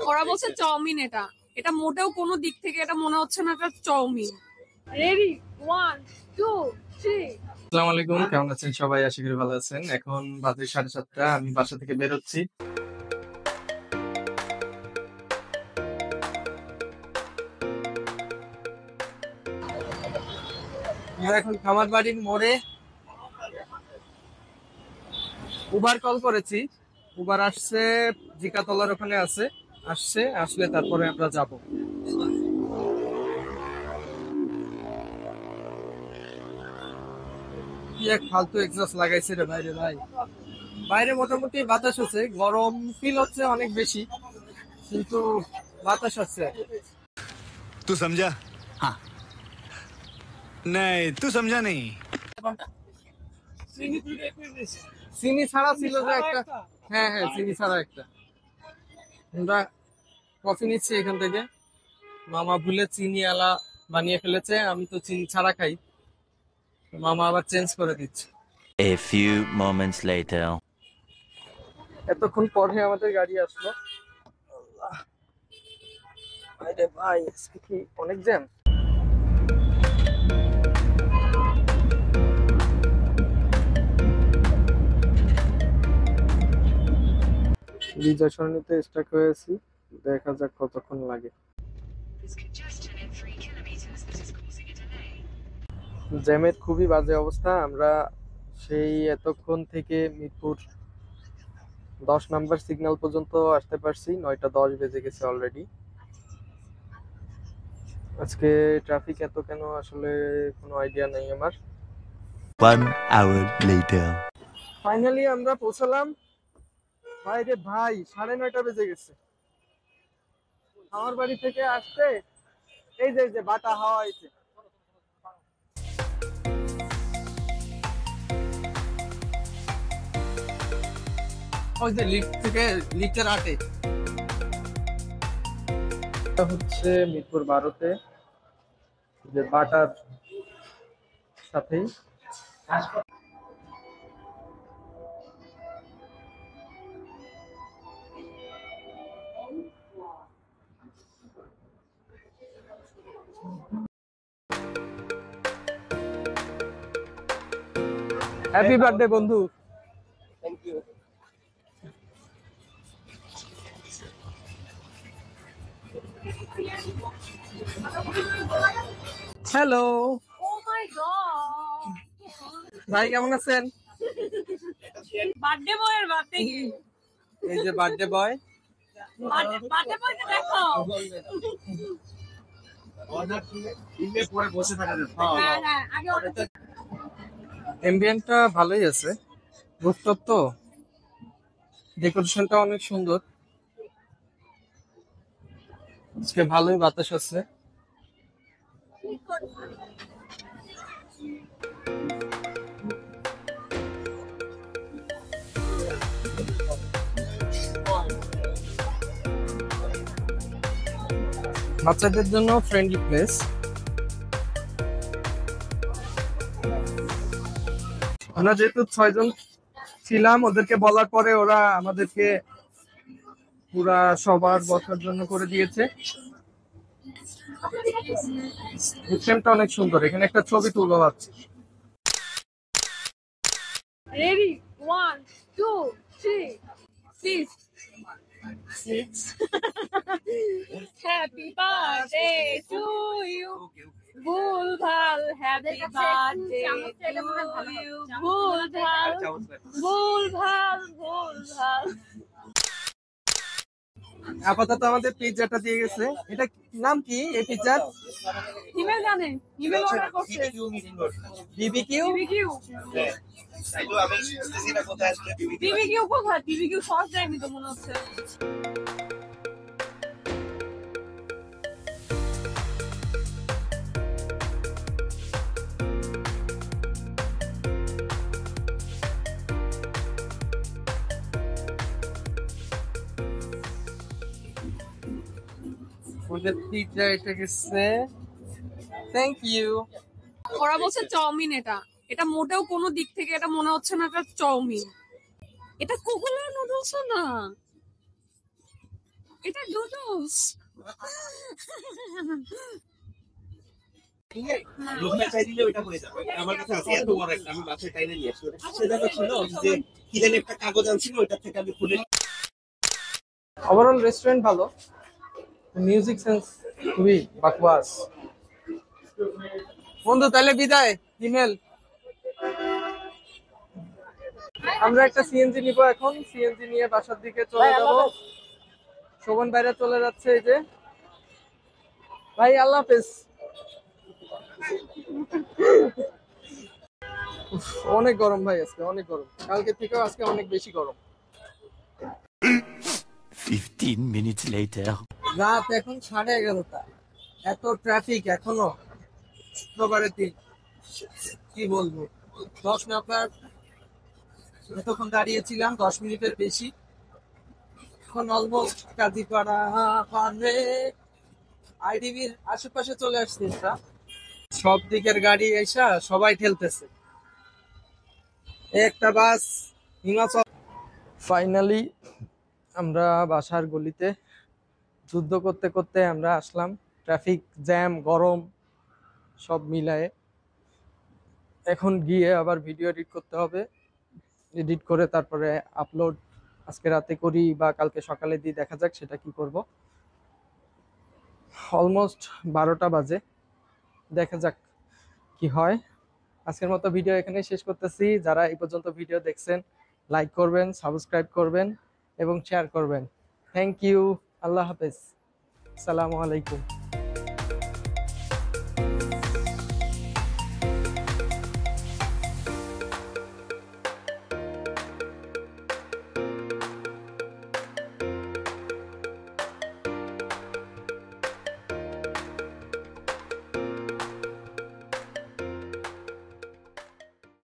ওরা বলছে চাউমিন। এটা এটা মোটেও কোনো দিক থেকে এটা মনে হচ্ছে না এটা চাউমিন। রেডি 1 2 3। আসসালামু আলাইকুম, কেমন আছেন সবাই? আশা করি ভালো আছেন। এখন বাজে 7:30, আমি বাসা থেকে বেরোচ্ছি। আমরা এখন খামার বাড়ির মোড়ে উবার কল করেছি। উবার আসছে, জিকাতলার ওখানে আসলে তারপরে আমরা যাব। কি এক ফালতু এক্সস্ট লাগাইছে রে ভাই বাইরে মোটামুটি বাতাস হচ্ছে, গরম ফিল হচ্ছে অনেক বেশি, কিন্তু বাতাস হচ্ছে। तू समझा? हाँ। नहीं, तू समझा नहीं। চিনি ছাড়া ছিল যে একটা। হ্যাঁ হ্যাঁ, চিনি ছাড়া একটা। আমরা কফি নিচ্ছি এখান থেকে। মামা ভুলে চিনি আলা বানিয়ে ফেলেছে, আমি তো চিনি ছাড়া খাই। মামা আবার চেঞ্জ করে দিচ্ছে। A few moments later. এতক্ষণ পরে আমাদের গাড়ি আসলো। আরে ভাই, আজকে কি অনেক জ্যাম। বিজয় সরণিতে স্টাক হয়েছি, দেখা যাক কতক্ষণ লাগে। জ্যামের খুবই বাজে অবস্থা। আমরা সেই এতক্ষণ থেকে মিরপুর 10 নাম্বার সিগন্যাল পর্যন্ত আসতে পারছি, 9:10 বেজে গেছে অলরেডি। আজকে ট্রাফিক এত কেন আসলে কোনো আইডিয়া নেই আমার। 1 hour later. ফাইনালি আমরা পৌঁছালাম। ভাই রে ভাই, 9:30 বেজে গেছে। আমার বাড়ি থেকে আসতে এই যে বাটা হাওয়া হয়েছে। ওই যে লিফট থেকে লিফটের আটে। এটা হচ্ছে মিরপুর 12-তে, যে বাটার সাথেই। হ্যাপি বার্থডে বন্ধু। Thank you. Hello. Oh my God, ভাই কেমন আছেন? বার্থডে বয়ের বার্থডে। এই যে বার্থডে বয়। বার্থডে বয়কে দেখো। হ্যাঁ হ্যাঁ, আগে অর্ডার। এমবিয়েন্টটা ভালোই আছে, রুফটপ তো, ডেকোরেশনটা অনেক সুন্দর। আজকে ভালোই বাতাস আছে। বাচ্চাদের জন্য ফ্রেন্ডলি প্লেস। আমরা যেহেতু 6 জন ছিলাম, ওদেরকে বলার পরে ওরা আমাদেরকে পুরা সবার বসার জন্য করে দিয়েছে। সিস্টেমটা অনেক সুন্দর। এখানে একটা ছবি তুলবো ভাবছি। Ready 1 2 3 6 6 happy birthday to you. ভুলভাল হ্যাপি বার্থডে টু ইউ। ভুলভাল ভুলভাল ভুলভাল। আপাতত আমাদের পিৎজাটা দিয়ে গেছে। এটা নাম কি এই পিৎজার? ইমেল জানে, ইমেল অর্ডার করছে। বিবিকিউ। বিবিকিউ বিবিকিউ কোথায়? বিবিকিউ সস যায়নি তো মনে হচ্ছে। ওদের পিৎজা এসে গেছে। Thank you. ওরা বলছে চাউমিন। এটা এটা মোটেও কোনো দিক থেকে এটা মনে হচ্ছে না এটা চাউমিন। এটা কোকোলা নুডলস না। এটা নুডলস। লোকটা চাই দিলে ওইটা হয়ে যাবে। আমার কাছে আছে এত বড় একটা, আমি বাসায় টাইনে নিয়ে আসি। সেটা ছিল যে কি জানি একটা কাগজ আনছিল, ওইটা থেকে আমি খুলে ওভারঅল রেস্টুরেন্ট ভালো, মিউজিক সেন্স খুবই বাকওয়াস। বন্ধু তাহলে বিদায়, ইমেল। আমরা একটা সিএনজি নিব এখন, সিএনজি নিয়ে বাসার দিকে চলে যাব। শোভন বাইরে চলে যাচ্ছে, এই যে ভাই আল্লাহ হাফেজ। উফ, অনেক গরম ভাই, আজকে অনেক গরম, কালকে থেকেও আজকে অনেক বেশি গরম। 15 minutes later. রাত এখন 11:30, এত ট্রাফিক এখনো, শুক্রবারের দিন। কি বলবো, 10 মিনিট এতক্ষণ দাঁড়িয়েছিলাম, 10 মিনিটের বেশি। এখন অলমোস্ট কাজীপাড়া পারবে আইডিবির আশেপাশে চলে আসছে। এটা সব দিকের গাড়ি এসা সবাই ঠেলতেছে। একটা বাস হিমাচল। ফাইনালি আমরা বাসার গলিতে যুদ্ধ করতে করতে আমরা আসলাম। ট্রাফিক জ্যাম, গরম সব মিলায়ে এখন গিয়ে আবার ভিডিও এডিট করতে হবে। এডিট করে তারপরে আপলোড আজকে রাতে করি বা কালকে সকালে দিই, দেখা যাক সেটা কি করব। অলমোস্ট 12টা বাজে, দেখা যাক কি হয়। আজকের মতো ভিডিও এখানে শেষ করতেছি। যারা এই পর্যন্ত ভিডিও দেখছেন, লাইক করবেন, সাবস্ক্রাইব করবেন এবং শেয়ার করবেন। থ্যাংক ইউ, আল্লাহ হাফেজ, আসসালামু আলাইকুম।